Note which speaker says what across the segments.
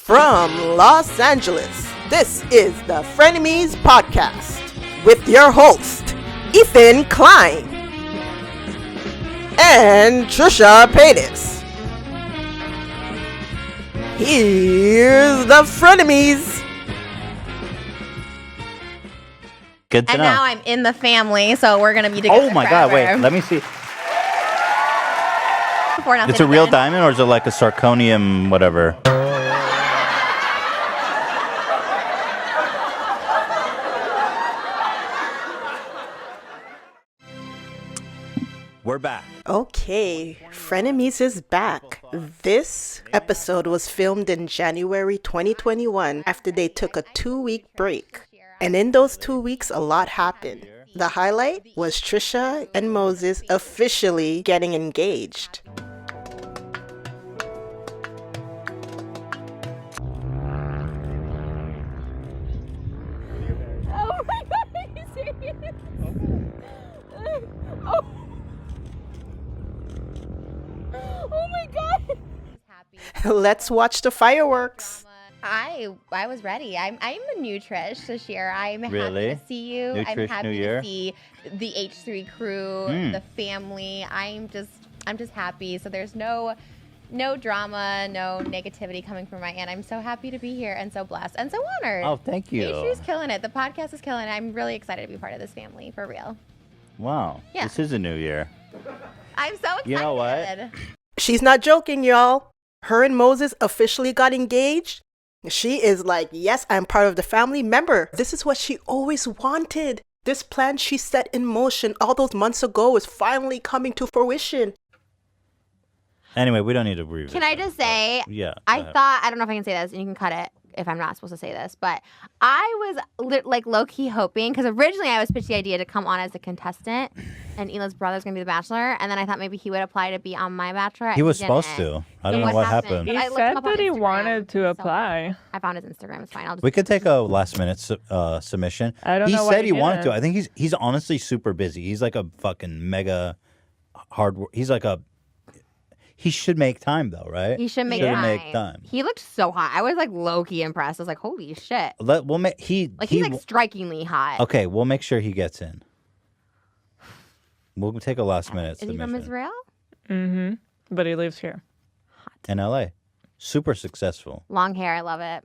Speaker 1: From Los Angeles, this is the Frenemies podcast with your host, Ethan Klein and TRISHA Paytas. Here's the Frenemies.
Speaker 2: Good to
Speaker 3: and
Speaker 2: know.
Speaker 3: now I'm in the family, so we're gonna be together.
Speaker 2: Oh my God! Wait, let me see. It's a real diamond, or is it like a zirconium, whatever? We're back.
Speaker 1: Okay, Frenemies is back. This episode was filmed in January 2021 after they took a 2-week break. And in those 2 weeks, a lot happened. The highlight was TRISHA and Moses officially getting engaged.
Speaker 3: Oh my God! Are you serious? Oh. Oh my God!
Speaker 1: Let's watch the fireworks.
Speaker 3: I was ready. I'm a new Trish this year. I'm
Speaker 2: Really?
Speaker 3: happy to see you.
Speaker 2: New
Speaker 3: I'm
Speaker 2: Trish,
Speaker 3: happy
Speaker 2: new year?
Speaker 3: to see the H3 crew, the family. I'm just happy. So there's no drama, no negativity coming from my end. I'm so happy to be here and so blessed and so honored.
Speaker 2: Oh, thank you.
Speaker 3: H3's killing it. The podcast is killing it. I'm really excited to be part of this family, for real.
Speaker 2: Wow.
Speaker 3: Yeah.
Speaker 2: This is a new year.
Speaker 3: I'm so excited.
Speaker 2: You know what?
Speaker 1: She's not joking, y'all. Her and Moses officially got engaged. She is like, yes, I'm part of the family. Remember, this is what she always wanted. This plan she set in motion all those months ago is finally coming to fruition.
Speaker 2: Anyway, we don't need to revisit.
Speaker 3: Can I just say,
Speaker 2: Yeah.
Speaker 3: I don't know if I can say this, and you can cut it if I'm not supposed to say this, but I was low-key hoping, because originally I was pitched the idea to come on as a contestant, and Hila's brother's going to be the Bachelor, and then I thought maybe he would apply to be on my Bachelor.
Speaker 2: He was supposed to. I don't know what happened.
Speaker 4: He
Speaker 3: I looked
Speaker 4: said
Speaker 3: him up on
Speaker 4: that he
Speaker 3: Instagram,
Speaker 4: wanted to apply.
Speaker 3: So I found his Instagram. It's fine. I'll just
Speaker 2: We could take a last-minute submission.
Speaker 4: I don't know
Speaker 2: He
Speaker 4: why
Speaker 2: said he
Speaker 4: he
Speaker 2: wanted to.
Speaker 4: didn't.
Speaker 2: I think he's honestly super busy. He's like a fucking mega hard. He's like a. He should make time though, right?
Speaker 3: He should make
Speaker 2: Should've
Speaker 3: time.
Speaker 2: make time.
Speaker 3: He looked so hot. I was like low-key impressed. I was like, holy shit.
Speaker 2: We'll make
Speaker 3: He's like strikingly hot.
Speaker 2: Okay, we'll make sure he gets in. We'll take a last-minute
Speaker 3: Is he
Speaker 2: submission.
Speaker 3: from Israel?
Speaker 4: Mm-hmm. But he lives here.
Speaker 2: In LA. Super successful.
Speaker 3: Long hair. I love it.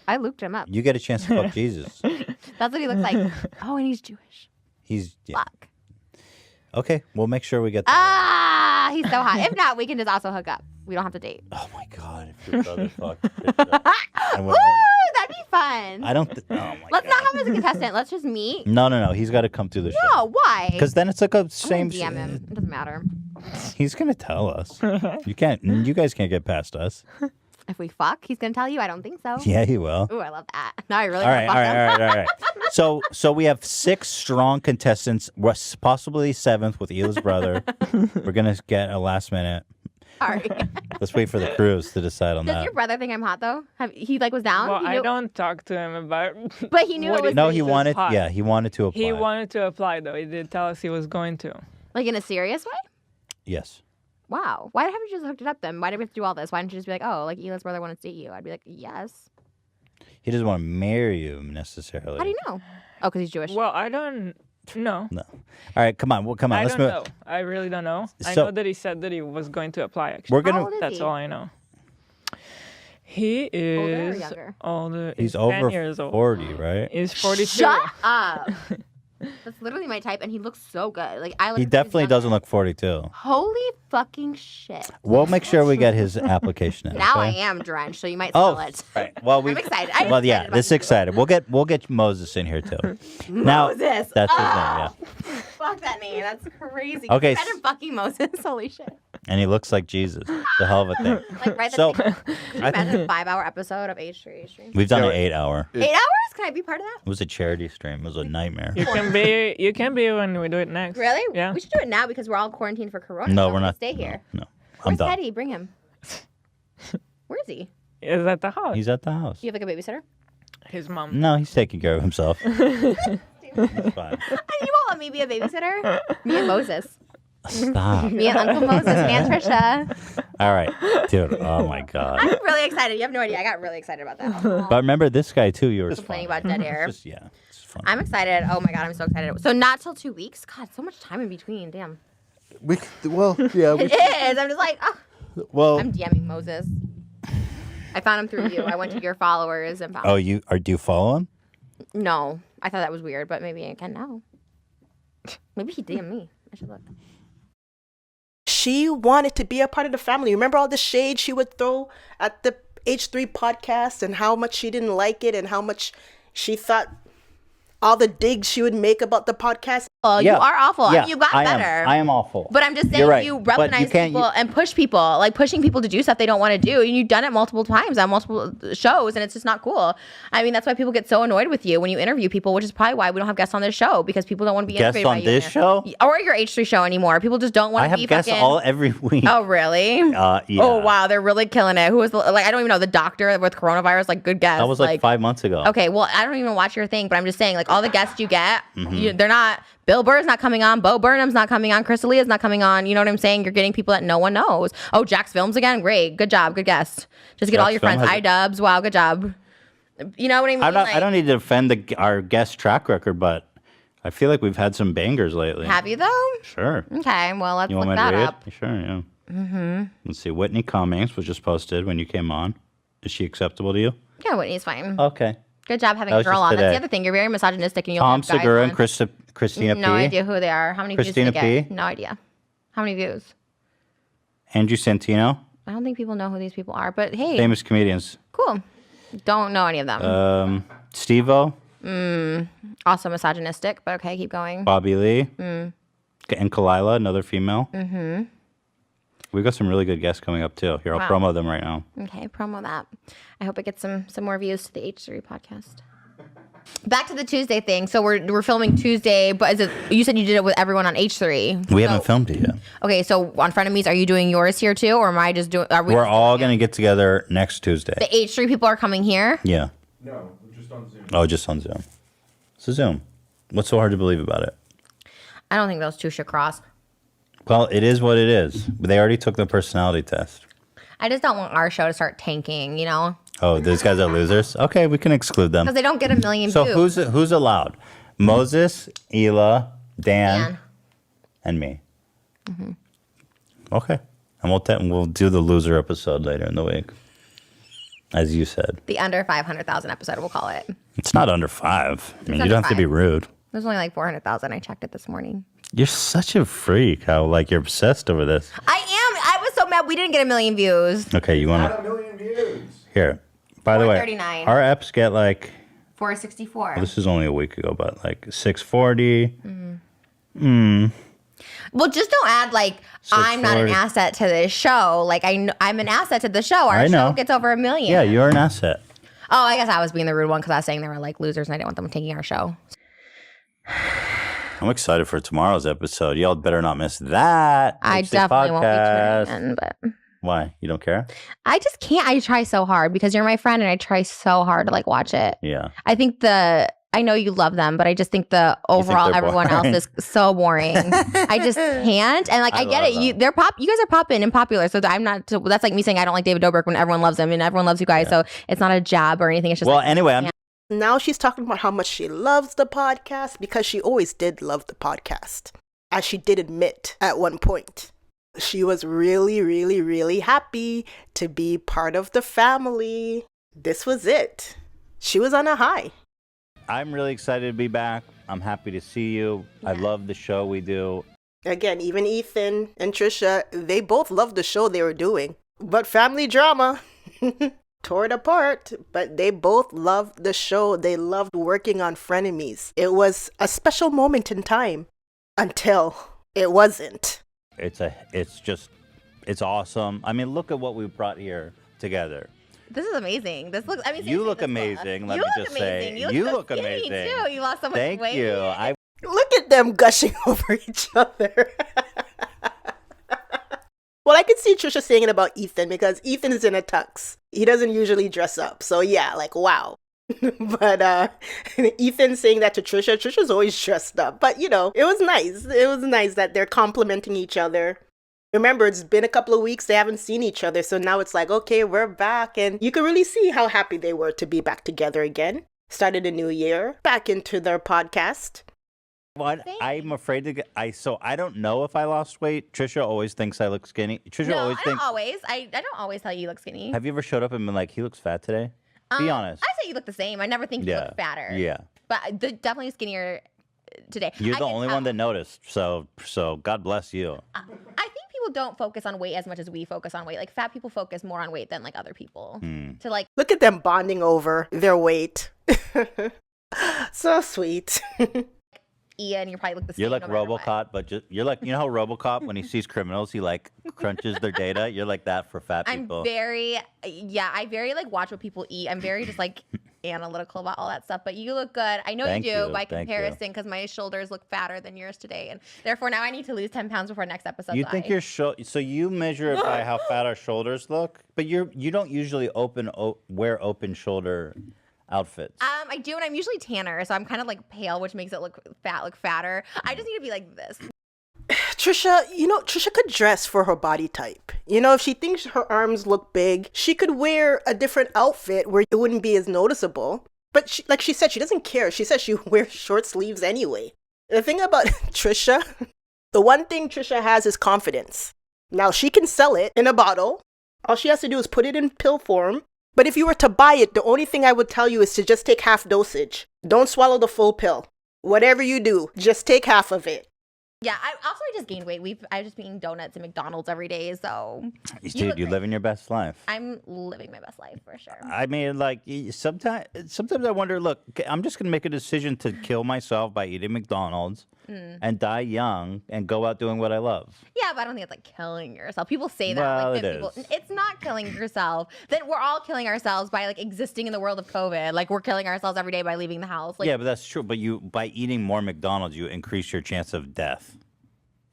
Speaker 3: I looked him up.
Speaker 2: You get a chance to fuck Jesus.
Speaker 3: That's what he looks like. Oh, and he's Jewish.
Speaker 2: He's yeah.
Speaker 3: Fuck.
Speaker 2: Okay, we'll make sure we get that.
Speaker 3: He's so hot. If not, we can just also hook up. We don't have to date.
Speaker 2: Oh my God, if your brother fucked Trisha.
Speaker 3: Ooh, that'd be fun.
Speaker 2: I don't oh my
Speaker 3: Let's
Speaker 2: God.
Speaker 3: not have him as a contestant. Let's just meet.
Speaker 2: No, he's got to come through the show.
Speaker 3: No, why?
Speaker 2: Because then it's like a
Speaker 3: I'm
Speaker 2: same.
Speaker 3: gonna DM him. It doesn't matter.
Speaker 2: He's gonna tell us. You guys can't get past us.
Speaker 3: If we fuck, he's gonna tell you. I don't think so.
Speaker 2: Yeah, he will.
Speaker 3: Ooh, I love that. Now I really
Speaker 2: All
Speaker 3: want
Speaker 2: right,
Speaker 3: to fuck him.
Speaker 2: So we have 6 strong contestants, possibly 7th with Hila's brother. We're gonna get a last minute.
Speaker 3: Sorry.
Speaker 2: Let's wait for the crews to decide on
Speaker 3: Does
Speaker 2: that.
Speaker 3: your brother think I'm hot though? He was down.
Speaker 4: Well,
Speaker 3: He
Speaker 4: I
Speaker 3: knew-
Speaker 4: don't talk to him about.
Speaker 3: But he knew
Speaker 4: what
Speaker 3: it was
Speaker 2: No,
Speaker 4: thinks
Speaker 2: he
Speaker 4: is
Speaker 2: wanted.
Speaker 4: hot.
Speaker 2: Yeah, he wanted to apply.
Speaker 4: He wanted to apply though. He did tell us he was going to.
Speaker 3: like in a serious way.
Speaker 2: Yes.
Speaker 3: Wow. Why haven't you just hooked it up then? Why did we have to do all this? Why didn't you just be like, oh, like Hila's brother wants to date you? I'd be like, yes.
Speaker 2: He doesn't want to marry you necessarily.
Speaker 3: How do you know? Oh, because he's Jewish.
Speaker 4: Well, I don't know.
Speaker 2: No. All right, come on. Well, come on.
Speaker 4: I
Speaker 2: Let's
Speaker 4: don't
Speaker 2: move.
Speaker 4: know. I really don't know. I
Speaker 2: So-
Speaker 4: know that he said that he was going to apply. Actually,
Speaker 2: We're gonna.
Speaker 3: How old is
Speaker 4: that's
Speaker 3: he?
Speaker 4: all I know. He
Speaker 3: Older or
Speaker 4: is
Speaker 3: younger?
Speaker 4: older.
Speaker 2: He's
Speaker 4: 10
Speaker 2: over
Speaker 4: years old.
Speaker 2: 40, right?
Speaker 4: He's 42.
Speaker 3: Shut up. That's literally my type, and he looks so good. Like I.
Speaker 2: He
Speaker 3: literally think he's
Speaker 2: definitely
Speaker 3: younger.
Speaker 2: doesn't look 42.
Speaker 3: Holy fucking shit!
Speaker 2: We'll make sure we get his application in.
Speaker 3: Now I
Speaker 2: okay?
Speaker 3: am drenched, so you might
Speaker 2: Oh,
Speaker 3: smell it.
Speaker 2: right. Well, we.
Speaker 3: I'm excited. I'm
Speaker 2: Well, yeah,
Speaker 3: excited about
Speaker 2: this is
Speaker 3: you.
Speaker 2: excited. We'll get Moses in here too. Now,
Speaker 3: Moses.
Speaker 2: that's his
Speaker 3: Oh,
Speaker 2: name, yeah.
Speaker 3: Fuck that name. That's crazy.
Speaker 2: Okay,
Speaker 3: Better fucking Moses. Holy shit.
Speaker 2: And he looks like Jesus. It's a hell of a thing.
Speaker 3: Like right
Speaker 2: So,
Speaker 3: Can you
Speaker 2: I think
Speaker 3: imagine a 5-hour episode of H3?
Speaker 2: we've done an 8-hour.
Speaker 3: 8 hours? Can I be part of that?
Speaker 2: It was a charity stream. It was a nightmare.
Speaker 4: You can be when we do it next.
Speaker 3: Really?
Speaker 4: Yeah.
Speaker 3: We should do it now because we're all quarantined for Corona.
Speaker 2: No,
Speaker 3: so
Speaker 2: we're
Speaker 3: I'm gonna
Speaker 2: not.
Speaker 3: Stay here.
Speaker 2: No, I'm
Speaker 3: Where's
Speaker 2: done.
Speaker 3: Teddy? Bring him. Where is he?
Speaker 4: Is at the house.
Speaker 2: He's at the house.
Speaker 3: Do you have like a babysitter?
Speaker 4: His mom.
Speaker 2: No, he's taking care of himself. It's fine.
Speaker 3: You won't let me be a babysitter? Me and Moses.
Speaker 2: Stop.
Speaker 3: Me and Uncle Moses and Trisha.
Speaker 2: All right, dude. Oh my god.
Speaker 3: I'm really excited. You have no idea. I got really excited about that.
Speaker 2: But remember this guy too. You were
Speaker 3: Complaining about dead air.
Speaker 2: Just, yeah, it's fun.
Speaker 3: I'm excited. Oh my god, I'm so excited. So not till 2 weeks. God, so much time in between. Damn.
Speaker 2: We yeah.
Speaker 3: It is. I'm just like, oh.
Speaker 2: Well,
Speaker 3: I'm DMing Moses. I found him through you. I went to your followers and found him.
Speaker 2: do you follow him?
Speaker 3: No, I thought that was weird, but maybe I can now. Maybe he DM'd me. I should look.
Speaker 1: She wanted to be a part of the family. Remember all the shade she would throw at the H3 podcast and how much she didn't like it and how much she thought all the digs she would make about the podcast.
Speaker 3: Oh,
Speaker 2: Yeah.
Speaker 3: you are awful. I
Speaker 2: Yeah,
Speaker 3: mean, you got better.
Speaker 2: I am awful.
Speaker 3: But I'm just saying,
Speaker 2: You're right.
Speaker 3: you
Speaker 2: But you
Speaker 3: recognize
Speaker 2: can't-
Speaker 3: people and push people, like pushing people to do stuff they don't want to do. And you've done it multiple times on multiple shows, and it's just not cool. I mean, that's why people get so annoyed with you when you interview people, which is probably why we don't have guests on this show, because people don't want to be
Speaker 2: Guests
Speaker 3: interviewed by
Speaker 2: on
Speaker 3: you
Speaker 2: this show?
Speaker 3: or your H3 show anymore. People just don't
Speaker 2: I
Speaker 3: want to
Speaker 2: have
Speaker 3: be
Speaker 2: guests
Speaker 3: fucking.
Speaker 2: every week.
Speaker 3: Oh, really?
Speaker 2: Yeah.
Speaker 3: Oh, wow. They're really killing it. Who was like, I don't even know, the doctor with coronavirus, like, good guess.
Speaker 2: That was like 5 months ago.
Speaker 3: Okay, well, I don't even watch your thing, but I'm just saying, like, all the guests you get,
Speaker 2: Mm-hmm.
Speaker 3: they're not. Bill Burr's not coming on. Bo Burnham's not coming on. Chris D'Elia's not coming on. You know what I'm saying? You're getting people that no one knows. Oh, Jack's Films again. Great, good job, good guest. Just get all
Speaker 2: Jack's
Speaker 3: your
Speaker 2: Film
Speaker 3: friends.
Speaker 2: has-
Speaker 3: iDubbbz. Wow, good job. You know what I mean?
Speaker 2: I don't need to defend our guest track record, but I feel like we've had some bangers lately.
Speaker 3: Have you though?
Speaker 2: Sure.
Speaker 3: Okay, well, let's
Speaker 2: You
Speaker 3: look
Speaker 2: want me to
Speaker 3: that
Speaker 2: read
Speaker 3: up.
Speaker 2: it? Sure, yeah. Mm-hmm. Let's see. Whitney Cummings was just posted when you came on. Is she acceptable to you?
Speaker 3: Yeah, Whitney's fine.
Speaker 2: Okay.
Speaker 3: Good job having
Speaker 2: That
Speaker 3: a
Speaker 2: was
Speaker 3: girl
Speaker 2: just
Speaker 3: on. That's
Speaker 2: today.
Speaker 3: the other thing. You're very misogynistic, and you'll
Speaker 2: Tom
Speaker 3: have guys
Speaker 2: Segura
Speaker 3: on.
Speaker 2: and Christina P.
Speaker 3: No idea who they are. How many
Speaker 2: Christina
Speaker 3: views did they get?
Speaker 2: P.
Speaker 3: No idea. How many views?
Speaker 2: Andrew Santino.
Speaker 3: I don't think people know who these people are, but hey,
Speaker 2: Famous comedians.
Speaker 3: cool. Don't know any of them.
Speaker 2: Steve-O.
Speaker 3: Also misogynistic, but okay, keep going.
Speaker 2: Bobby Lee. And Kalila, another female. Mm-hmm. We've got some really good guests coming up, too. Here, I'll
Speaker 3: Wow.
Speaker 2: promo them right now.
Speaker 3: Okay, promo that. I hope it gets some more views to the H3 podcast. Back to the Tuesday thing. So we're filming Tuesday, but is it? You said you did it with everyone on H3.
Speaker 2: We haven't filmed it yet.
Speaker 3: Okay, so on Frenemies, are you doing yours here too, or am I just doing? Are we?
Speaker 2: We're all going to get together next Tuesday.
Speaker 3: The H3 people are coming here.
Speaker 2: Yeah.
Speaker 5: No, we're just on Zoom.
Speaker 2: Oh, just on Zoom. It's a Zoom. What's so hard to believe about it?
Speaker 3: I don't think those two should cross.
Speaker 2: Well, it is what it is. They already took the personality test.
Speaker 3: I just don't want our show to start tanking, you know,
Speaker 2: Oh, these guys are losers? Okay, we can exclude them.
Speaker 3: because they don't get a million
Speaker 2: So
Speaker 3: views.
Speaker 2: who's allowed? Moses, Ela, Dan,
Speaker 3: Dan.
Speaker 2: and me. Okay. And we'll do the loser episode later in the week. As you said.
Speaker 3: The under 500,000 episode, we'll call it.
Speaker 2: It's not under 5. I mean, you
Speaker 3: under
Speaker 2: don't have to be
Speaker 3: 5.
Speaker 2: rude.
Speaker 3: There's only like 400,000. I checked it this morning.
Speaker 2: You're such a freak. How you're obsessed over this.
Speaker 3: I am. I was so mad we didn't get a million views.
Speaker 2: Okay, you want
Speaker 5: Not
Speaker 2: to
Speaker 5: a million views.
Speaker 2: here. By the way,
Speaker 3: 439.
Speaker 2: our apps get like
Speaker 3: 464.
Speaker 2: this is only a week ago, but like 640.
Speaker 3: Well, just don't add like I'm not an
Speaker 2: 640.
Speaker 3: asset to this show. Like I'm an asset to the show. Our
Speaker 2: I know.
Speaker 3: show gets over a million.
Speaker 2: Yeah, you're an asset.
Speaker 3: Oh, I guess I was being the rude one because I was saying they were like losers and I didn't want them taking our show.
Speaker 2: I'm excited for tomorrow's episode. Y'all better not miss that.
Speaker 3: I
Speaker 2: It's the
Speaker 3: definitely won't be
Speaker 2: podcast.
Speaker 3: tuning in, but
Speaker 2: Why? You don't care?
Speaker 3: I just can't. I try so hard because you're my friend and I try so hard to like watch it.
Speaker 2: Yeah.
Speaker 3: I think I know you love them, but I just think the overall
Speaker 2: they're
Speaker 3: everyone else
Speaker 2: boring?
Speaker 3: is so boring. I just can't. And like
Speaker 2: I
Speaker 3: I get
Speaker 2: love
Speaker 3: it. You
Speaker 2: them.
Speaker 3: you guys are popping and popular. So I'm not that's like me saying I don't like David Dobrik when everyone loves him and everyone loves you guys. So it's not a jab or anything. It's just
Speaker 2: Well,
Speaker 3: like,
Speaker 2: anyway, I'm
Speaker 1: Now she's talking about how much she loves the podcast because she always did love the podcast, as she did admit at one point. She was really, really, really happy to be part of the family. This was it. She was on a high.
Speaker 2: I'm really excited to be back. I'm happy to see you. I love the show we do.
Speaker 1: Again, even Ethan and Trisha, they both loved the show they were doing. But family drama tore it apart. But they both loved the show. They loved working on Frenemies. It was a special moment in time until it wasn't.
Speaker 2: It's awesome. I mean, look at what we brought here together.
Speaker 3: this is amazing. This looks. I mean,
Speaker 2: You
Speaker 3: seriously,
Speaker 2: look
Speaker 3: this
Speaker 2: amazing. Let
Speaker 3: you
Speaker 2: me
Speaker 3: look
Speaker 2: just say,
Speaker 3: amazing.
Speaker 2: you
Speaker 3: so
Speaker 2: look
Speaker 3: skinny,
Speaker 2: amazing.
Speaker 3: too. You lost so much
Speaker 2: Thank
Speaker 3: weight.
Speaker 2: you.
Speaker 1: Look at them gushing over each other. Well, I can see Trisha saying it about Ethan because Ethan is in a tux. He doesn't usually dress up. So yeah, like, wow. But Ethan saying that to Trisha. Trisha's always dressed up. But, you know, it was nice. It was nice that they're complimenting each other. Remember, it's been a couple of weeks. They haven't seen each other. So now it's like, okay, we're back. And you can really see how happy they were to be back together again. Started a new year. Back into their podcast.
Speaker 2: What? I'm afraid to get. I don't know if I lost weight. Trisha always thinks I look skinny. Trisha
Speaker 3: No,
Speaker 2: always
Speaker 3: I
Speaker 2: thinks.
Speaker 3: don't always. I don't always tell you look skinny.
Speaker 2: Have you ever showed up and been like, he looks fat today? Be honest.
Speaker 3: I say you look the same. I never think you look fatter.
Speaker 2: Yeah.
Speaker 3: But definitely skinnier today.
Speaker 2: You're
Speaker 3: I
Speaker 2: the
Speaker 3: can
Speaker 2: only
Speaker 3: tell.
Speaker 2: one that noticed. So God bless you.
Speaker 3: I think people don't focus on weight as much as we focus on weight. Like fat people focus more on weight than like other people. To like
Speaker 1: Look at them bonding over their weight. So sweet.
Speaker 3: Ian, you probably look the same.
Speaker 2: You're like
Speaker 3: no matter what.
Speaker 2: RoboCop, but you're like, you know how RoboCop, when he sees criminals, he like crunches their data? You're like that for fat people.
Speaker 3: I very like watch what people eat. I'm very just like analytical about all that stuff. But you look good. I know
Speaker 2: Thank
Speaker 3: you do
Speaker 2: you.
Speaker 3: by
Speaker 2: Thank you.
Speaker 3: comparison because my shoulders look fatter than yours today. And therefore now I need to lose 10 pounds before next episode.
Speaker 2: You think so you measure it by how fat our shoulders look, but you don't usually wear open shoulder outfits.
Speaker 3: I do, and I'm usually tanner, so I'm kind of like pale, which makes it look fatter. I just need to be like this.
Speaker 1: Trisha could dress for her body type. You know, if she thinks her arms look big, she could wear a different outfit where it wouldn't be as noticeable. But like she said, she doesn't care. She says she wears short sleeves anyway. The thing about Trisha, the one thing Trisha has is confidence. Now, she can sell it in a bottle. All she has to do is put it in pill form. But if you were to buy it, the only thing I would tell you is to just take half dosage. Don't swallow the full pill. Whatever you do, just take half of it.
Speaker 3: Yeah, I just gained weight. I just been eating donuts at McDonald's every day, so
Speaker 2: Dude, you're living your best life.
Speaker 3: I'm living my best life for sure.
Speaker 2: I mean, like, sometimes I wonder, look, I'm just going to make a decision to kill myself by eating McDonald's and die young and go out doing what I love.
Speaker 3: Yeah, but I don't think it's like killing yourself. People say that.
Speaker 2: Well,
Speaker 3: like,
Speaker 2: it is.
Speaker 3: It's not killing yourself. Then we're all killing ourselves by like existing in the world of COVID. Like we're killing ourselves every day by leaving the house. Like,
Speaker 2: Yeah, but that's true. But by eating more McDonald's, you increase your chance of death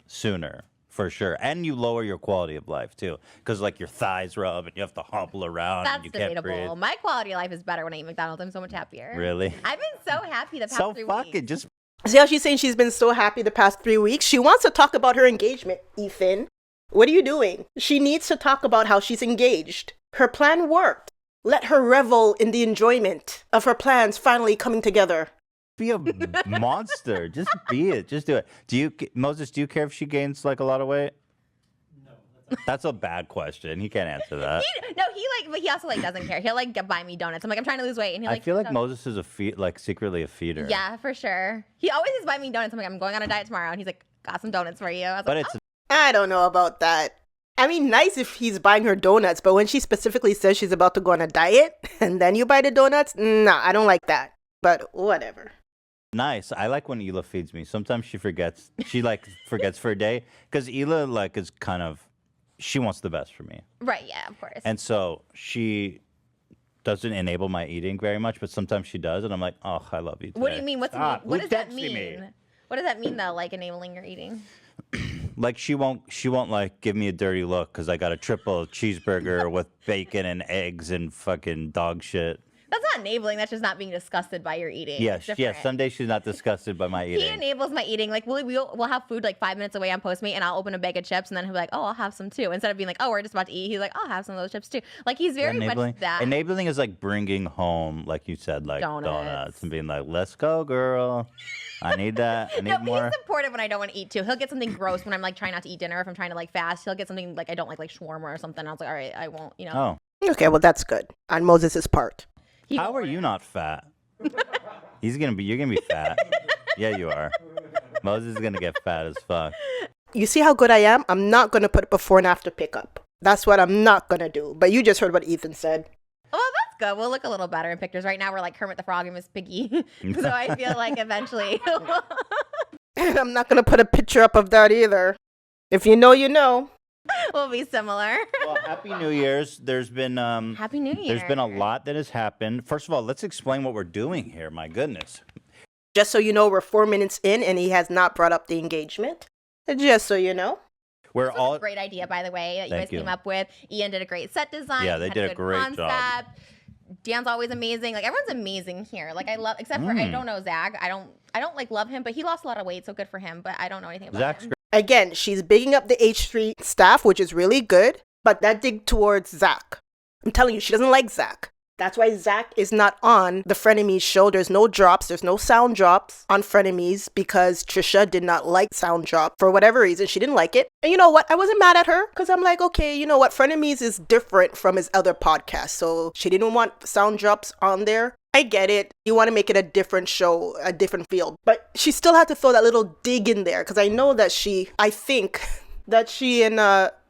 Speaker 2: sooner, for sure. And you lower your quality of life, too. Because, like, your thighs rub and you have to hobble around and
Speaker 3: that's
Speaker 2: you can't
Speaker 3: debatable.
Speaker 2: breathe.
Speaker 3: My quality of life is better when I eat McDonald's. I'm so much happier.
Speaker 2: Really?
Speaker 3: I've been so happy the past
Speaker 2: So
Speaker 3: 3
Speaker 2: fuck
Speaker 3: weeks.
Speaker 2: it. Just
Speaker 1: See how she's saying she's been so happy the past 3 weeks? She wants to talk about her engagement, Ethan. What are you doing? She needs to talk about how she's engaged. Her plan worked. Let her revel in the enjoyment of her plans finally coming together.
Speaker 2: be a monster. Just be it. Just do it. Moses, do you care if she gains, like, a lot of weight? That's a bad question. He can't answer that.
Speaker 3: But he also like doesn't care. He'll like buy me donuts. I'm like, I'm trying to lose weight, and he
Speaker 2: I
Speaker 3: like.
Speaker 2: feel like Moses is secretly a feeder.
Speaker 3: Yeah, for sure. He always is buying me donuts. I'm like, I'm going on a diet tomorrow, and he's like, got some donuts for you. I was
Speaker 2: But
Speaker 3: like,
Speaker 2: it's
Speaker 1: I don't know about that. I mean, nice if he's buying her donuts, but when she specifically says she's about to go on a diet and then you buy the donuts, nah, I don't like that. But whatever.
Speaker 2: nice. I like when Hila feeds me. Sometimes she forgets. She like forgets for a day because Hila like is kind of. She wants the best for me.
Speaker 3: right, yeah, of course.
Speaker 2: And so she doesn't enable my eating very much, but sometimes she does, and I'm like, oh, I love you today.
Speaker 3: What do you mean? What
Speaker 2: Stop.
Speaker 3: does
Speaker 2: Who's
Speaker 3: that
Speaker 2: texting
Speaker 3: mean?
Speaker 2: me?
Speaker 3: What does that mean though? Like enabling your eating?
Speaker 2: Like she won't like give me a dirty look because I got a triple cheeseburger with bacon and eggs and fucking dog shit.
Speaker 3: That's not enabling. That's just not being disgusted by your eating.
Speaker 2: Yeah,
Speaker 3: It's
Speaker 2: yeah.
Speaker 3: different.
Speaker 2: Sunday she's not disgusted by my
Speaker 3: He
Speaker 2: eating.
Speaker 3: enables my eating. Like we'll have food like 5 minutes away on Postmate, and I'll open a bag of chips, and then he'll be like, "Oh, I'll have some too." Instead of being like, "Oh, we're just about to eat," he's like, "I'll have some of those chips too." Like he's very
Speaker 2: enabling?
Speaker 3: much that.
Speaker 2: Enabling is like bringing home, like you said, like donuts and being like, "Let's go, girl. I need that. I need
Speaker 3: No, but
Speaker 2: more."
Speaker 3: he's supportive when I don't want to eat too. He'll get something gross when I'm like trying not to eat dinner. If I'm trying to like fast, he'll get something like I don't like shawarma or something. I was like, all right, I won't. You know.
Speaker 2: Oh,
Speaker 1: Okay, well, that's good. On Moses' part.
Speaker 3: He
Speaker 2: how
Speaker 3: won't.
Speaker 2: are you not fat? You're gonna be fat. Yeah, you are. Moses is gonna get fat as fuck.
Speaker 1: You see how good I am? I'm not going to put before and after pickup. That's what I'm not going to do. But you just heard what Ethan said.
Speaker 3: Well, that's good. We'll look a little better in pictures. Right now, we're like Kermit the Frog and Miss Piggy. So I feel like eventually.
Speaker 1: And I'm not going to put a picture up of that either. If you know, you know.
Speaker 3: We'll be similar.
Speaker 2: Well, Happy New Year's. There's been
Speaker 3: Happy New Year.
Speaker 2: There's been a lot that has happened. First of all, let's explain what we're doing here. My goodness.
Speaker 1: Just so you know, we're 4 minutes in and he has not brought up the engagement. Just so you know.
Speaker 2: We're
Speaker 3: This was
Speaker 2: all
Speaker 3: a great idea, by the way, that you
Speaker 2: Thank
Speaker 3: guys
Speaker 2: you.
Speaker 3: came up with. Ian did a great set design.
Speaker 2: Yeah,
Speaker 3: He
Speaker 2: they
Speaker 3: had
Speaker 2: did a
Speaker 3: good
Speaker 2: great job.
Speaker 3: concept. Dan's always amazing. Like everyone's amazing here. Like I love, except for I don't know Zach. I don't like love him, but he lost a lot of weight, so good for him. But I don't know anything about
Speaker 2: Zach's
Speaker 3: him.
Speaker 1: Again, she's bigging up the H3 staff, which is really good, but that dig towards Zach. I'm telling you, she doesn't like Zach. That's why Zach is not on the Frenemies show. There's no drops. There's no sound drops on Frenemies because Trisha did not like sound drop. For whatever reason, she didn't like it. And you know what? I wasn't mad at her because I'm like, okay, you know what? Frenemies is different from his other podcast. So she didn't want sound drops on there. I get it. You want to make it a different show, a different field. But she still had to throw that little dig in there because I know that I think that she and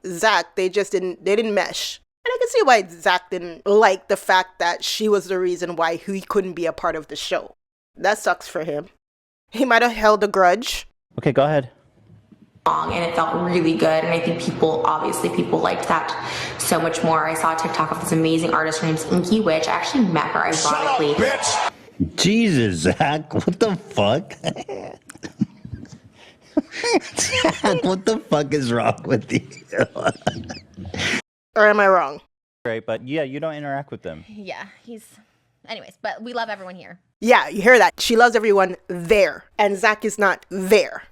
Speaker 1: Zach, they didn't mesh. And I can see why Zach didn't like the fact that she was the reason why he couldn't be a part of the show. That sucks for him. He might have held a grudge.
Speaker 2: Okay, go ahead.
Speaker 6: And it felt really good, and I think people liked that so much more. I saw a TikTok of this amazing artist. Her name's Inky Witch. I actually met her ironically.
Speaker 2: Jesus, Zach, what the fuck? Zach, what the fuck is wrong with you?
Speaker 1: Or am I wrong?
Speaker 2: Right, but yeah, you don't interact with them.
Speaker 3: Yeah, anyways, but we love everyone here.
Speaker 1: Yeah, you hear that. She loves everyone there. And Zach is not there.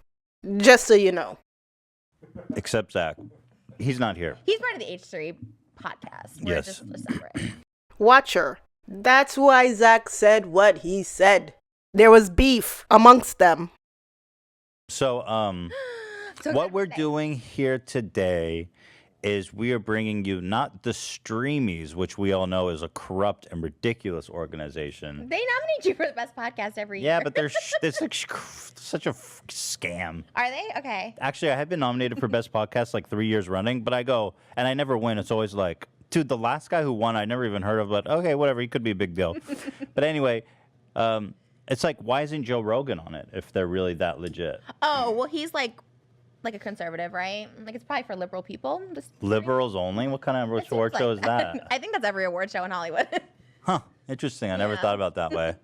Speaker 1: Just so you know.
Speaker 2: Except Zach. He's not here.
Speaker 3: He's part of the H3 podcast. We're
Speaker 2: Yes.
Speaker 3: just separate.
Speaker 1: Watch her. That's why Zach said what he said. There was beef amongst them.
Speaker 2: So,
Speaker 3: So
Speaker 2: what we're doing here today is we are bringing you not the Streamies, which we all know is a corrupt and ridiculous organization.
Speaker 3: They nominate you for the best podcast every year.
Speaker 2: Yeah, but they're like such a scam.
Speaker 3: Are they? Okay.
Speaker 2: Actually, I have been nominated for best podcast like 3 years running, but I go and I never win. It's always like, dude, the last guy who won, I never even heard of, but okay, whatever. He could be a big deal. But anyway, it's like, why isn't Joe Rogan on it if they're really that legit?
Speaker 3: Oh, well, he's like a conservative, right? Like it's probably for liberal people.
Speaker 2: Liberals only? What kind of award show is that?
Speaker 3: I think that's every award show in Hollywood.
Speaker 2: Huh. Interesting. I never thought about that way.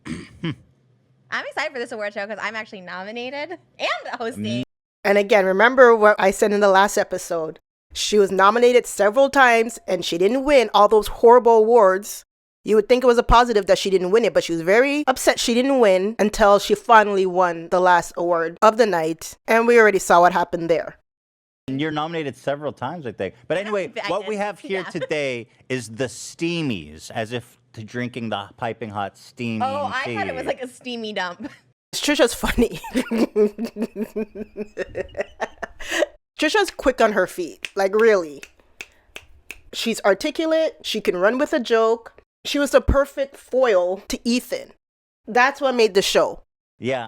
Speaker 3: I'm excited for this award show because I'm actually nominated and hosting.
Speaker 1: And again, remember what I said in the last episode. She was nominated several times and she didn't win all those horrible awards. You would think it was a positive that she didn't win it, but she was very upset she didn't win until she finally won the last award of the night. And we already saw what happened there.
Speaker 2: And you're nominated several times, I think. But anyway, what we have here today is the Steamies, as if to drinking the piping hot steamy
Speaker 3: Oh, I
Speaker 2: tea.
Speaker 3: thought it was like a steamy dump.
Speaker 1: Trisha's funny. Trisha's quick on her feet. Like, really. She's articulate. She can run with a joke. She was the perfect foil to Ethan. That's what made the show.
Speaker 2: Yeah.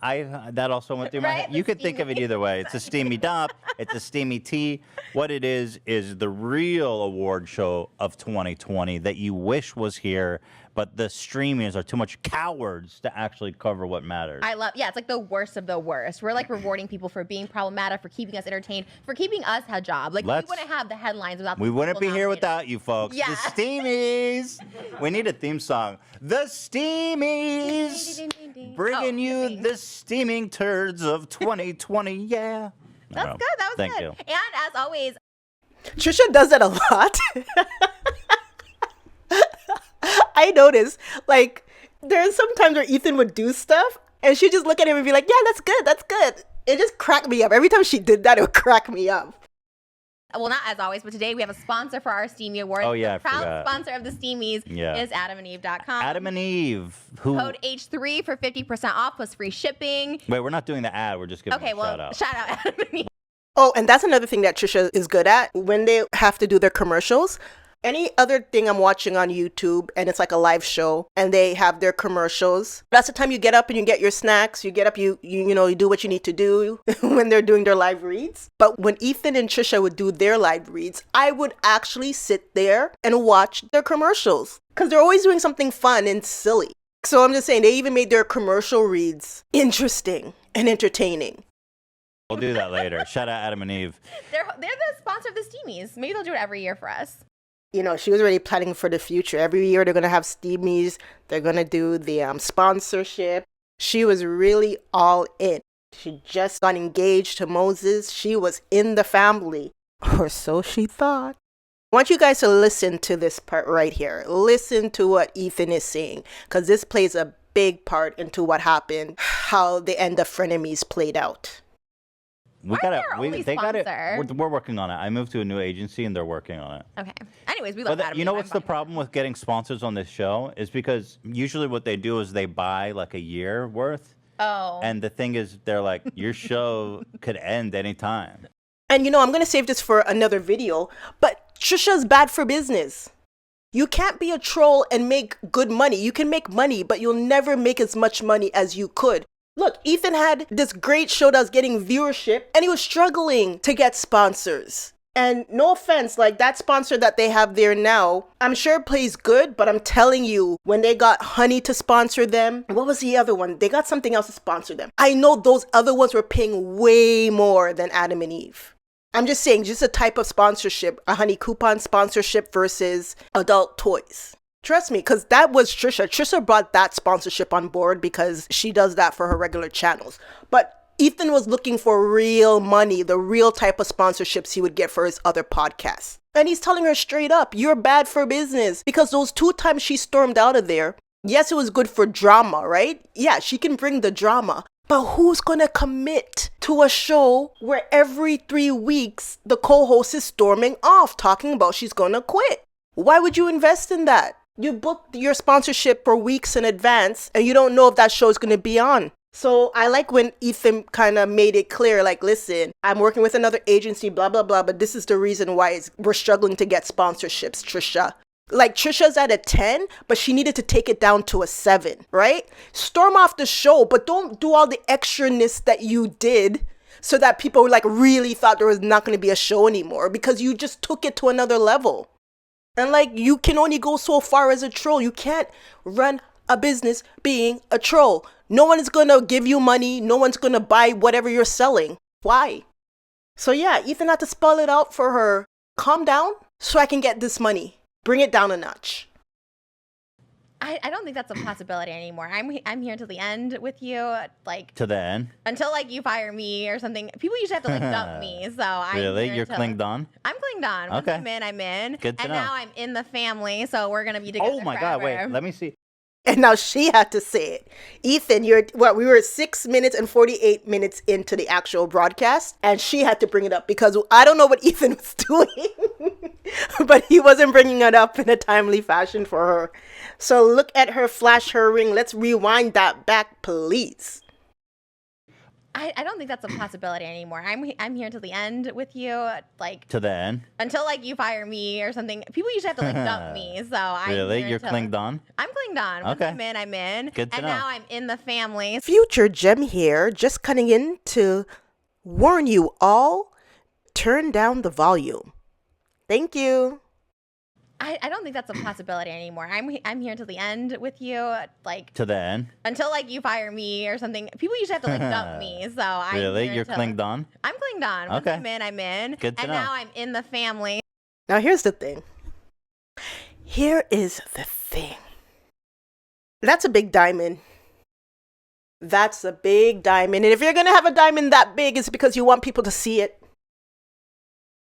Speaker 2: That also went through my head.
Speaker 3: Right?
Speaker 2: You could think of it either way. It's a steamy dump. It's a steamy tea. What it is the real award show of 2020 that you wish was here, but the streamers are too much cowards to actually cover what matters.
Speaker 3: It's like the worst of the worst. We're like rewarding people for being problematic, for keeping us entertained, for keeping us a job. Like we wouldn't have the headlines without the
Speaker 2: We wouldn't be
Speaker 3: people
Speaker 2: here
Speaker 3: nominated.
Speaker 2: without you folks.
Speaker 3: Yeah.
Speaker 2: The Steamies. We need a theme song. The Steamies. Bringing you the steaming turds of 2020. Yeah.
Speaker 3: That's good. That was
Speaker 2: Thank
Speaker 3: good.
Speaker 2: you.
Speaker 3: And as always,
Speaker 1: Trisha does that a lot. I noticed, like, there's sometimes where Ethan would do stuff, and she'd just look at him and be like, yeah, that's good, that's good. It just cracked me up. Every time she did that, it would crack me up.
Speaker 3: well, not as always, but today we have a sponsor for our Steamy Awards.
Speaker 2: Oh, yeah, I
Speaker 3: The proud
Speaker 2: forgot.
Speaker 3: sponsor of the Steamies is AdamandEve.com.
Speaker 2: Adam and Eve. Who?
Speaker 3: Code H3 for 50% off plus free shipping.
Speaker 2: Wait, we're not doing the ad. We're just giving
Speaker 3: Okay,
Speaker 2: a
Speaker 3: well,
Speaker 2: shout out.
Speaker 3: shout out Adam and Eve.
Speaker 1: Oh, and that's another thing that Trisha is good at. When they have to do their commercials, any other thing I'm watching on YouTube and it's like a live show and they have their commercials, that's the time you get up and you get your snacks. You get up, you do what you need to do when they're doing their live reads. But when Ethan and Trisha would do their live reads, I would actually sit there and watch their commercials because they're always doing something fun and silly. So I'm just saying, they even made their commercial reads interesting and entertaining.
Speaker 2: We'll do that later. Shout out Adam and Eve.
Speaker 3: They're the sponsor of the Steamies. Maybe they'll do it every year for us.
Speaker 1: You know, she was already planning for the future. Every year they're going to have Steamies. They're going to do the sponsorship. She was really all in. She just got engaged to Moses. She was in the family. Or so she thought. I want you guys to listen to this part right here. Listen to what Ethan is saying, because this plays a big part into what happened, how the end of Frenemies played out.
Speaker 2: We got it.
Speaker 3: our only
Speaker 2: They got it.
Speaker 3: sponsor?
Speaker 2: We're working on it. I moved to a new agency and they're working on it.
Speaker 3: Okay. Anyways, we love
Speaker 2: But
Speaker 3: Adam.
Speaker 2: you know
Speaker 3: Eve.
Speaker 2: what's
Speaker 3: I'm
Speaker 2: the
Speaker 3: fine.
Speaker 2: problem with getting sponsors on this show is because usually what they do is they buy like a year worth.
Speaker 3: Oh.
Speaker 2: And the thing is, they're like, your show could end anytime.
Speaker 1: And I'm going to save this for another video, but Trisha's bad for business. You can't be a troll and make good money. You can make money, but you'll never make as much money as you could. Look, Ethan had this great show that was getting viewership, and he was struggling to get sponsors. And no offense, like that sponsor that they have there now, I'm sure it plays good, but I'm telling you, when they got Honey to sponsor them, what was the other one? They got something else to sponsor them. I know those other ones were paying way more than Adam and Eve. I'm just saying, just a type of sponsorship, a Honey coupon sponsorship versus adult toys. Trust me, because that was Trisha. Trisha brought that sponsorship on board because she does that for her regular channels. But Ethan was looking for real money, the real type of sponsorships he would get for his other podcasts. And he's telling her straight up, you're bad for business. Because those 2 times she stormed out of there, yes, it was good for drama, right? Yeah, she can bring the drama. But who's going to commit to a show where every 3 weeks the co-host is storming off talking about she's going to quit? Why would you invest in that? You booked your sponsorship for weeks in advance and you don't know if that show is going to be on. So I like when Ethan kind of made it clear, like, listen, I'm working with another agency, blah, blah, blah, but this is the reason why we're struggling to get sponsorships, Trisha. Like, Trisha's at a 10, but she needed to take it down to a 7, right? Storm off the show, but don't do all the extraness that you did so that people like really thought there was not going to be a show anymore because you just took it to another level. And like, you can only go so far as a troll. You can't run a business being a troll. No one is going to give you money. No one's going to buy whatever you're selling. Why? So yeah, Ethan had to spell it out for her. Calm down so I can get this money. Bring it down a notch.
Speaker 3: I don't think that's a possibility anymore. I'm here till the end with you, like
Speaker 2: To the end?
Speaker 3: until like you fire me or something. People usually have to like dump me, so I'm
Speaker 2: Really?
Speaker 3: here
Speaker 2: You're
Speaker 3: till-
Speaker 2: clinged on?
Speaker 3: I'm clinged on. Once
Speaker 2: Okay.
Speaker 3: I'm in, I'm in.
Speaker 2: Good to
Speaker 3: and
Speaker 2: know.
Speaker 3: now I'm in the family, so we're gonna be together.
Speaker 2: Oh my God, wait,
Speaker 3: forever.
Speaker 2: let me see.
Speaker 1: And now she had to say it. Ethan, we were 6 minutes and 48 minutes into the actual broadcast, and she had to bring it up because I don't know what Ethan was doing, but he wasn't bringing it up in a timely fashion for her. So look at her flash her ring. Let's rewind that back, please.
Speaker 3: I don't think that's a possibility anymore. I'm here till the end with you, like
Speaker 2: To the end?
Speaker 3: until like you fire me or something. People usually have to like dump me, so I'm
Speaker 2: Really?
Speaker 3: here
Speaker 2: You're
Speaker 3: till-
Speaker 2: clinged on?
Speaker 3: I'm clinged on. Once
Speaker 2: Okay.
Speaker 3: I'm in, I'm in.
Speaker 2: Good to
Speaker 3: and
Speaker 2: know.
Speaker 3: now I'm in the family.
Speaker 1: Future Gem here, just cutting in to warn you all, turn down the volume. Thank you.
Speaker 3: I don't think that's a possibility anymore. I'm here till the end with you, like
Speaker 2: To the end?
Speaker 3: until like you fire me or something. People usually have to like dump me, so I'm
Speaker 2: Really?
Speaker 3: here
Speaker 2: You're
Speaker 3: till-
Speaker 2: clinged on?
Speaker 3: I'm clinged on. Once
Speaker 2: Okay.
Speaker 3: I'm in, I'm in.
Speaker 2: Good to
Speaker 3: and
Speaker 2: know.
Speaker 3: now I'm in the family.
Speaker 1: Now here's the thing. Here is the thing. That's a big diamond. That's a big diamond. And if you're going to have a diamond that big, it's because you want people to see it.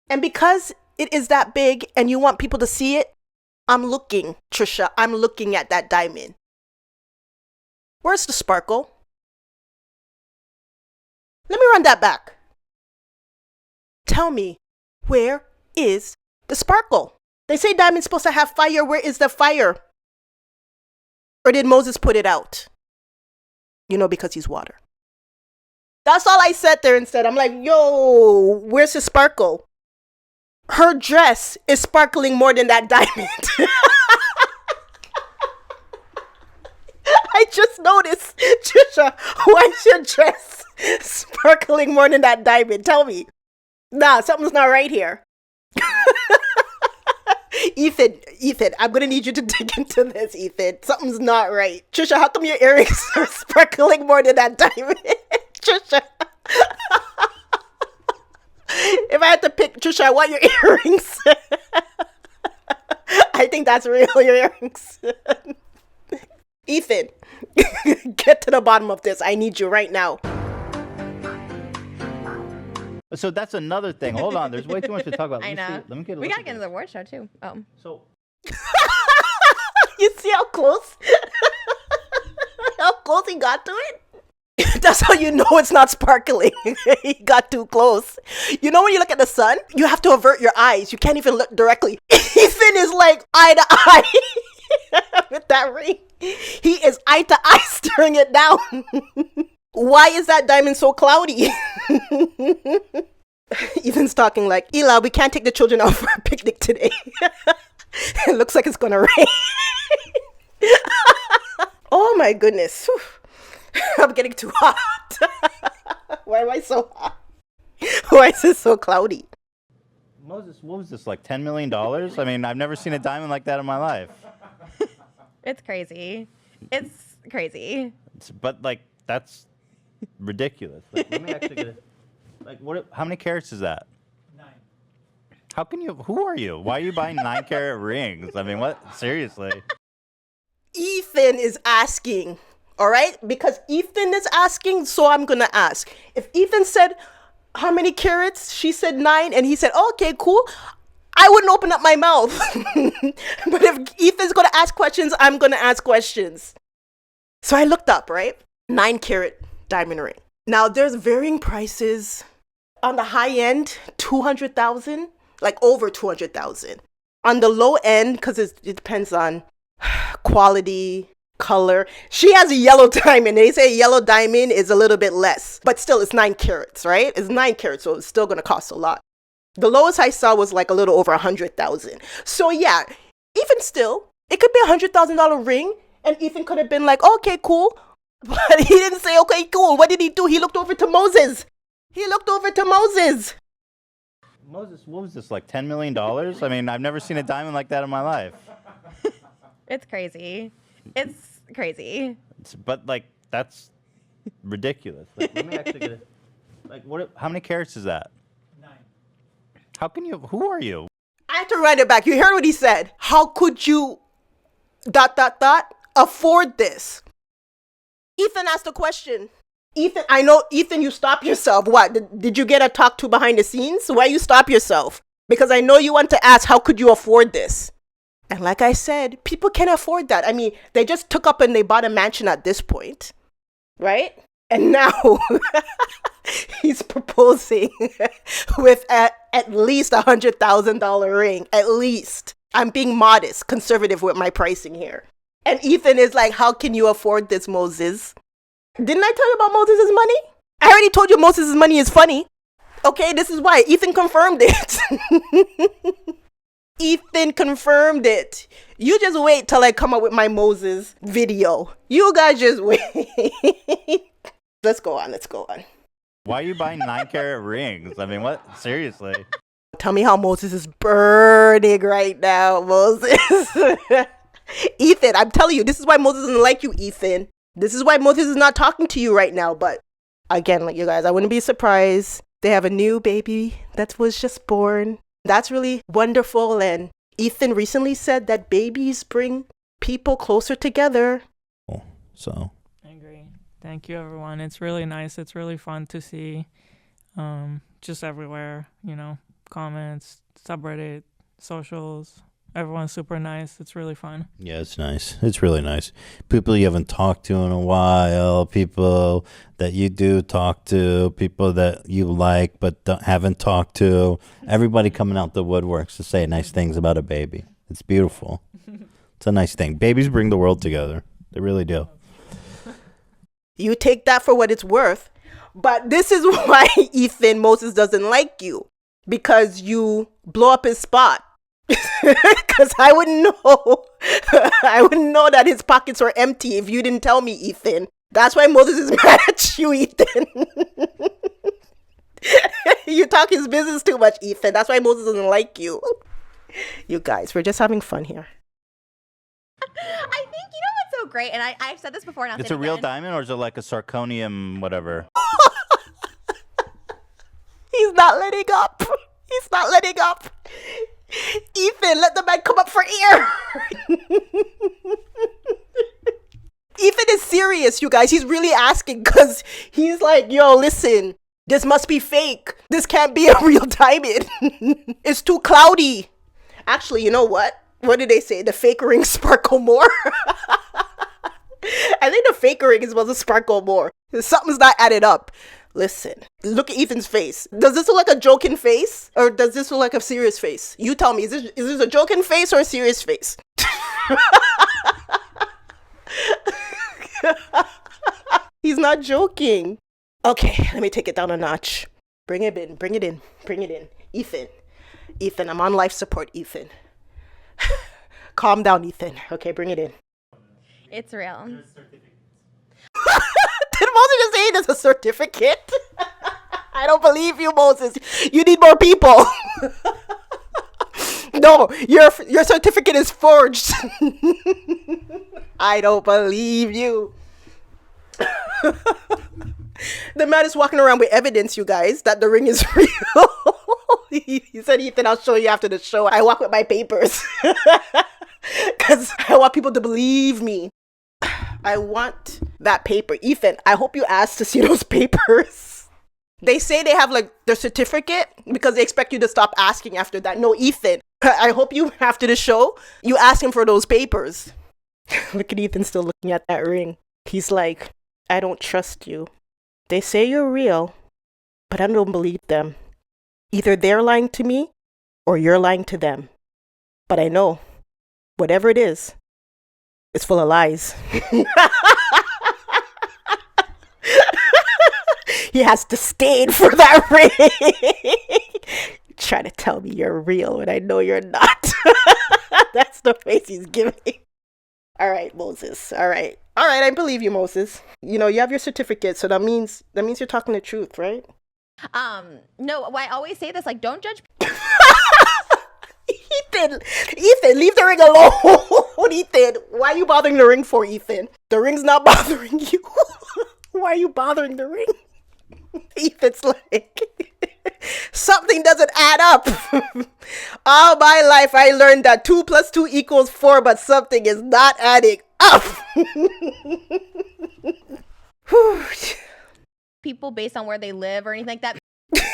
Speaker 1: And because it is that big and you want people to see it, I'm looking, Trisha, I'm looking at that diamond. Where's the sparkle? Let me run that back. Tell me, where is the sparkle? They say diamond's supposed to have fire. Where is the fire? Or did Moses put it out? Because he's water. That's all I said there instead. I'm like, yo, where's the sparkle? Her dress is sparkling more than that diamond. I just noticed, Trisha, why is your dress sparkling more than that diamond? Tell me. Nah, something's not right here. Ethan, I'm going to need you to dig into this, Ethan. Something's not right. Trisha, how come your earrings are sparkling more than that diamond? Trisha. If I had to pick, Trisha, I want your earrings. I think that's real, your earrings. Ethan, get to the bottom of this. I need you right now.
Speaker 2: So that's another thing. Hold on, there's way too much to talk about.
Speaker 3: I know.
Speaker 2: Let me get a
Speaker 3: We
Speaker 2: look
Speaker 3: gotta
Speaker 2: at
Speaker 3: get into
Speaker 2: this.
Speaker 3: the award show too. Oh.
Speaker 2: So
Speaker 1: You see how close? How close he got to it? That's how you know it's not sparkling. He got too close. You know when you look at the sun, you have to avert your eyes. You can't even look directly. Ethan is like eye to eye with that ring. He is eye to eye staring it down. Why is that diamond so cloudy? Ethan's talking like, Eli, we can't take the children out for a picnic today. It looks like it's gonna rain. Oh my goodness. Whew. I'm getting too hot. Why am I so hot? Why is it so cloudy?
Speaker 2: Moses, what was this, like $10 million? I mean, I've never seen a diamond like that in my life.
Speaker 3: It's crazy. It's crazy.
Speaker 2: But like, that's ridiculous. Like, let me actually get it. Like, how many carats is that? 9. How can you, who are you? Why are you buying 9-carat rings? I mean, what? Seriously.
Speaker 1: Ethan is asking, all right? Because Ethan is asking, so I'm going to ask. If Ethan said, how many carats? She said 9, and he said, oh, okay, cool. I wouldn't open up my mouth. But if Ethan's going to ask questions, I'm going to ask questions. So I looked up, right? 9-carat diamond ring. Now, there's varying prices. On the high end, 200,000, like over 200,000. On the low end, because it depends on quality, color. She has a yellow diamond. They say yellow diamond is a little bit less, but still it's 9 carats, right? It's 9 carats, so it's still going to cost a lot. The lowest I saw was like a little over 100,000. So yeah, even still, it could be $100,000 ring, and Ethan could have been like, okay, cool. But he didn't say, okay, cool. What did he do? He looked over to Moses. Moses,
Speaker 2: what was this, like $10 million? I mean, I've never seen a diamond like that in my life.
Speaker 3: It's crazy. It's crazy.
Speaker 2: But like, that's ridiculous. Like, let me actually get it. Like, how many carats is that? 9. How can you, who are you?
Speaker 1: I have to write it back. You heard what he said. How could you ... afford this? Ethan asked a question. Ethan, I know, Ethan, you stop yourself. What? Did you get a talk to behind the scenes? Why you stop yourself? Because I know you want to ask, how could you afford this? And like I said, people can't afford that. I mean, they just took up and they bought a mansion at this point, right? And now he's proposing with at least $100,000 ring, at least. I'm being modest, conservative with my pricing here. And Ethan is like, how can you afford this, Moses? Didn't I tell you about Moses' money? I already told you Moses' money is funny. Okay, this is why. Ethan confirmed it. Ethan confirmed it. You just wait till I come up with my Moses video. You guys just wait. Let's go on.
Speaker 2: Why are you buying 9-carat rings? I mean, what? Seriously.
Speaker 1: Tell me how Moses is burning right now, Moses. Ethan, I'm telling you, this is why Moses doesn't like you, Ethan. This is why Moses is not talking to you right now. But again, like you guys, I wouldn't be surprised. They have a new baby that was just born. That's really wonderful. And Ethan recently said that babies bring people closer together.
Speaker 2: So
Speaker 4: I agree. Thank you, everyone. It's really nice. It's really fun to see just everywhere, comments, subreddit, socials. Everyone's super nice. It's really fun.
Speaker 2: yeah, it's nice. It's really nice. People you haven't talked to in a while, people that you do talk to, people that you like but haven't talked to. Everybody coming out the woodworks to say nice things about a baby. It's beautiful. It's a nice thing. Babies bring the world together. They really do.
Speaker 1: You take that for what it's worth. But this is why Ethan Moses doesn't like you. Because you blow up his spot. Because I wouldn't know. I wouldn't know that his pockets were empty if you didn't tell me, Ethan. That's why Moses is mad at you, Ethan. You talk his business too much, Ethan. That's why Moses doesn't like you. You guys, we're just having fun here.
Speaker 3: I think, what's so great, and I've said this before, and I'll
Speaker 2: It's
Speaker 3: say
Speaker 2: a
Speaker 3: it
Speaker 2: real
Speaker 3: again.
Speaker 2: diamond, or is it like a zirconium whatever?
Speaker 1: He's not letting up. Ethan, let the man come up for air. Ethan is serious, you guys. He's really asking because he's like, yo, listen, This must be fake. This can't be a real diamond. It's too cloudy. Actually, you know what? What did they say? The fake rings sparkle more. I think the fake ring is supposed to sparkle more. Something's not added up. Listen, look at Ethan's face. Does this look like a joking face? Or does this look like a serious face? You tell me, is this a joking face or a serious face? He's not joking. Okay, let me take it down a notch. Bring it in. Ethan, I'm on life support, Ethan. Calm down, Ethan. Okay, bring it in.
Speaker 3: It's real.
Speaker 1: Did Moses just say there's a certificate? I don't believe you, Moses. You need more people. No, your certificate is forged. I don't believe you. The man is walking around with evidence, you guys, that the ring is real. He said, Ethan, I'll show you after the show. I walk with my papers. Because I want people to believe me. I want that paper. Ethan, I hope you asked to see those papers. They say they have like their certificate because they expect you to stop asking after that. No, Ethan, I hope you, after the show, you ask him for those papers. Look at Ethan still looking at that ring. He's like, I don't trust you. They say you're real, but I don't believe them. Either they're lying to me or you're lying to them. But I know, whatever it is, it's full of lies. He has to stain for that ring. Try to tell me you're real when I know you're not. That's the face he's giving. All right, Moses. All right, I believe you, Moses. You know, you have your certificate, so that means you're talking the truth, right?
Speaker 3: No, I always say this, like, don't judge.
Speaker 1: Ethan, leave the ring alone. Ethan, why are you bothering the ring for, Ethan? The ring's not bothering you. Why are you bothering the ring? Ethan's like, something doesn't add up. All my life I learned that 2 + 2 = 4, but something is not adding up.
Speaker 3: People based on where they live or anything like that.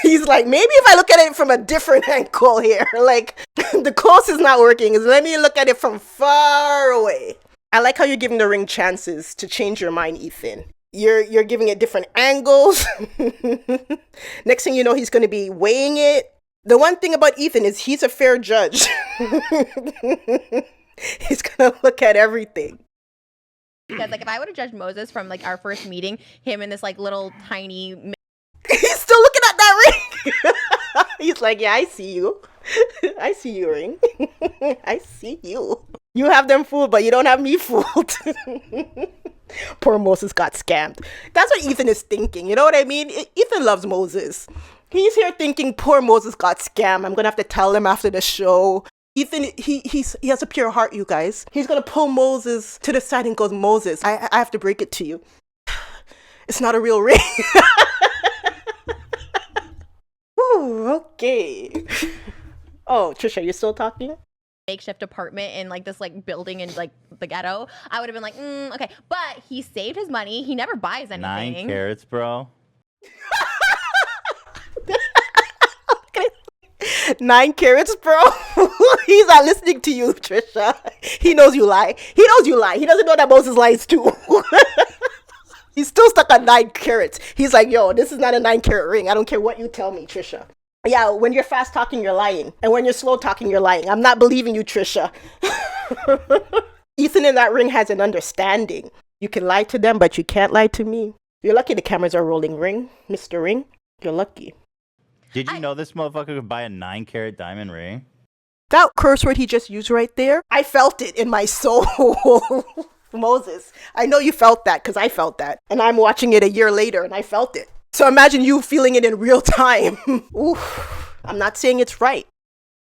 Speaker 1: He's like, maybe if I look at it from a different angle here, like the close is not working. Let me look at it from far away. I like how you're giving the ring chances to change your mind, Ethan. You're giving it different angles. Next thing you know, he's going to be weighing it. The one thing about Ethan is he's a fair judge. He's going to look at everything.
Speaker 3: Because like if I would have judged Moses from like our first meeting, him in this like little tiny.
Speaker 1: He's still looking at that ring. He's like, yeah, I see you. I see you, ring. I see you. You have them fooled, but you don't have me fooled. Poor Moses got scammed. That's what Ethan is thinking. You know what I mean? Ethan loves Moses. He's here thinking, poor Moses got scammed. I'm going to have to tell him after the show. Ethan, he has a pure heart, you guys. He's going to pull Moses to the side and goes, Moses, I have to break it to you. It's not a real ring. Ooh, okay. Oh, Trisha, you still talking?
Speaker 3: Makeshift apartment in like this like building in like the ghetto, I would have been like, okay. But he saved his money. He never buys anything.
Speaker 2: 9 carats, bro.
Speaker 1: 9 carats, bro. He's not listening to you, Trisha. He knows you lie. He doesn't know that Moses lies too. He's still stuck on 9 carats. He's like, yo, this is not a 9-carat ring. I don't care what you tell me, Trisha. Yeah, when you're fast talking, you're lying. And when you're slow talking, you're lying. I'm not believing you, Trisha. Ethan in that ring has an understanding. You can lie to them, but you can't lie to me. You're lucky the cameras are rolling, ring, Mr. Ring. You're lucky.
Speaker 2: Did you know this motherfucker could buy a 9-carat diamond ring?
Speaker 1: That curse word he just used right there, I felt it in my soul. Moses, I know you felt that because I felt that. And I'm watching it a year later and I felt it. So imagine you feeling it in real time. Ooh, I'm not saying it's right,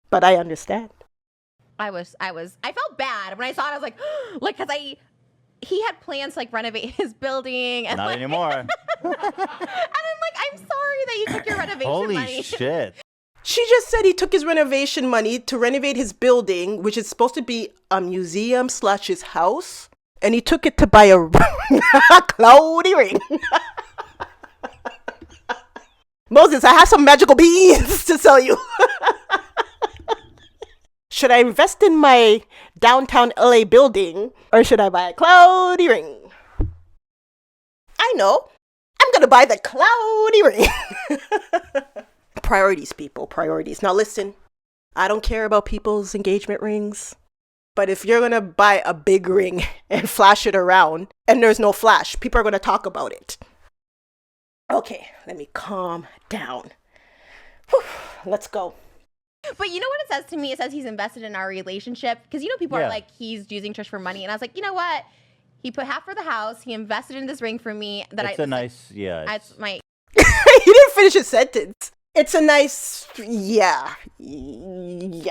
Speaker 1: but I understand.
Speaker 3: I felt bad when I saw it. I was like, because he had plans to like renovate his building. And,
Speaker 2: Not
Speaker 3: like,
Speaker 2: anymore.
Speaker 3: and I'm like, I'm sorry that you took your renovation
Speaker 2: Holy
Speaker 3: money.
Speaker 2: shit.
Speaker 1: She just said he took his renovation money to renovate his building, which is supposed to be a museum / his house. And he took it to buy a cloudy ring. Moses, I have some magical beans to sell you. Should I invest in my downtown LA building or should I buy a cloudy ring? I know. I'm going to buy the cloudy ring. Priorities, people, priorities. Now listen, I don't care about people's engagement rings. But if you're going to buy a big ring and flash it around and there's no flash, people are going to talk about it. Okay, let me calm down. Whew, let's go.
Speaker 3: But you know what it says to me? It says he's invested in our relationship. Because, you know, people are like, he's using Trish for money. And I was like, you know what? He put half for the house. He invested in this ring for me.
Speaker 2: It's a nice, yeah.
Speaker 3: It's my...
Speaker 1: He didn't finish his sentence. It's a nice, yeah. It's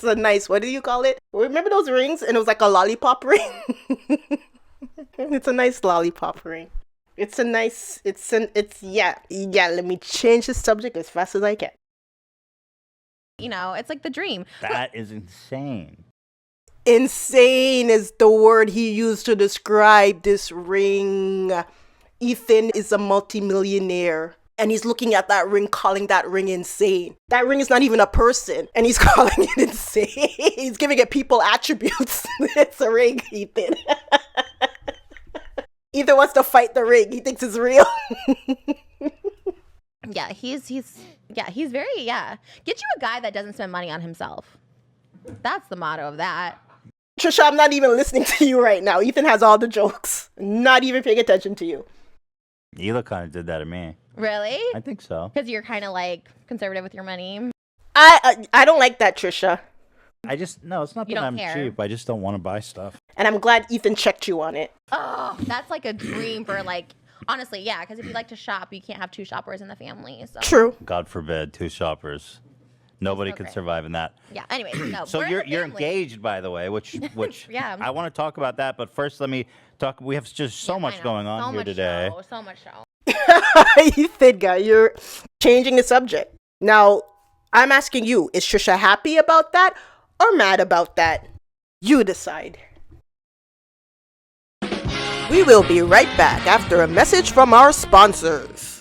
Speaker 1: a nice, what do you call it? Remember those rings? And it was like a lollipop ring? It's a nice lollipop ring. Yeah, let me change the subject as fast as I can.
Speaker 3: You know, it's like the dream.
Speaker 2: That is insane.
Speaker 1: Insane is the word he used to describe this ring. Ethan is a multimillionaire. And he's looking at that ring, calling that ring insane. That ring is not even a person. And he's calling it insane. He's giving it people attributes. It's a ring, Ethan. Ethan wants to fight the ring. He thinks it's real.
Speaker 3: Yeah, he's very, Get you a guy that doesn't spend money on himself. That's the motto of that.
Speaker 1: Trisha, I'm not even listening to you right now. Ethan has all the jokes. Not even paying attention to you.
Speaker 2: Hila kind of did that to me.
Speaker 3: Really?
Speaker 2: I think so.
Speaker 3: Because you're kind of like conservative with your money.
Speaker 1: I don't like that, Trisha.
Speaker 2: No, it's not that I'm cheap. I just don't want to buy stuff.
Speaker 1: And I'm glad Ethan checked you on it.
Speaker 3: Oh, that's like a dream for like, honestly, yeah. Because if you like to shop, you can't have two shoppers in the family. So.
Speaker 1: True.
Speaker 2: God forbid, two shoppers. Nobody could survive in that.
Speaker 3: Yeah. Anyway, no.
Speaker 2: So you're engaged, by the way, which
Speaker 3: yeah.
Speaker 2: I want to talk about that. But first, let me talk. We have just so much going on here today.
Speaker 3: So much show.
Speaker 1: Ethan, guy, you're changing the subject. Now, I'm asking you, is Trisha happy about that or mad about that? You decide. We will be right back after a message from our sponsors.